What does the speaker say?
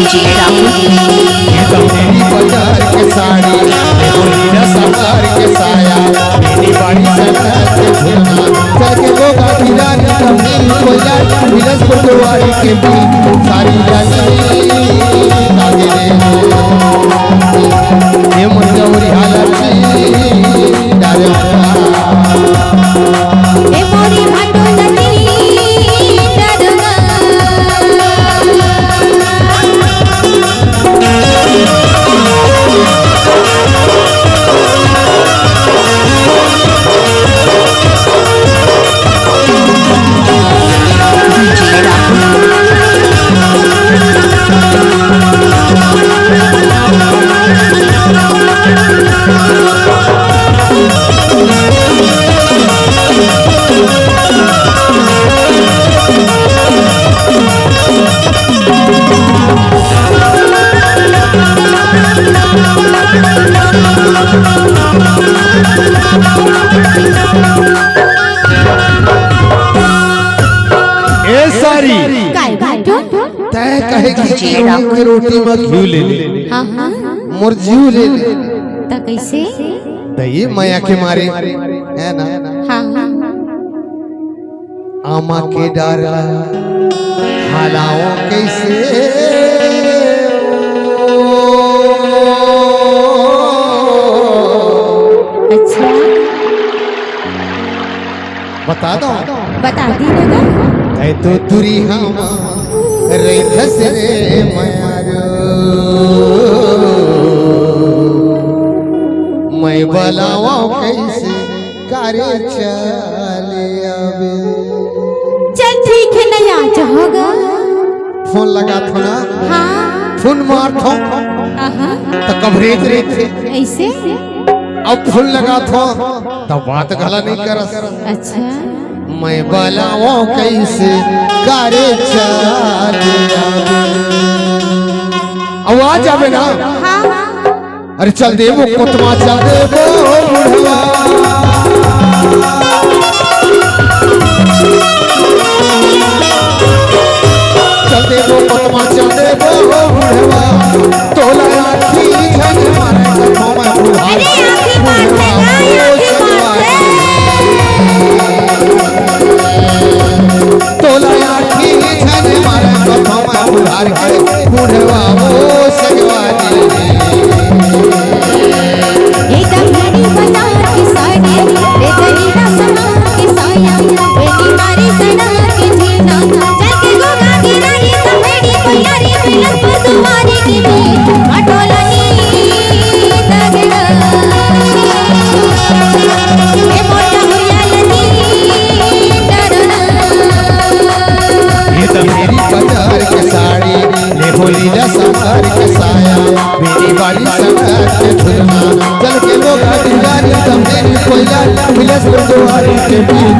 DJ Rahul. ये तो मेरी बाजार के साड़ी, ये तो हीरा सरकार के साया, मेरी बाड़ी सरकार के झुलना, चल के गोगा दीवानी तो मेरी कोयला, बिलस पटवारी के बीच सारी रानी तागे ये मंजूरी हालत डाले ए मोरी भाटो नदी डरगा डीजे राहुल। काय भाटो तय कहे कि रोटी में घी ले ले, हां हां मोर जीव ले ले, त कैसे दही माया के मारे है ना। हां हां आमा के डारला हालाओ कैसे अच्छा बता दो, बता दी लगा ऐ तो तुरी हम रे धसरे मारो मैं बलावा कैसे करे चले आवे। चल ठीक है नया होगा फोन लगा थो ना, हाँ फोन मार थो हाँ तो कवरेज रहे थे, ऐसे अब फोन लगा थो तो बात गला नहीं कर। अच्छा मैं बलाओ कैसे करे चले आवे। आवाज आवे ना, हाँ अरे चल देवो कोतमा चल देवो बुढ़वा, चल देवो कोतमा चल देवो बुढ़वा, तोला आखी झन मारे कथों में बुढ़ा। अरे आखी बात है ना, आखी बात है तोला आखी झन मारे कथों में बुढ़ार के बुढ़वा वो सजवानी। एकदम बड़ी बाजार की साड़ी रे दहीना समा की साया बेटी मारी सड़ा की झीना चल के गोगा की रानी कमेड़ी कोयारी मिलन पर तुम्हारी की भी मटोला नी तगड़ा ए मोटा हुआ लनी डरना। ये तो मेरी बाजार के साड़ी, ले होली सरकार के साया, मेरी बाड़ी सरकार के झुलना, चल के गोगा दीवानी तो मेरी कोयला, बिलस पटवारी के बीच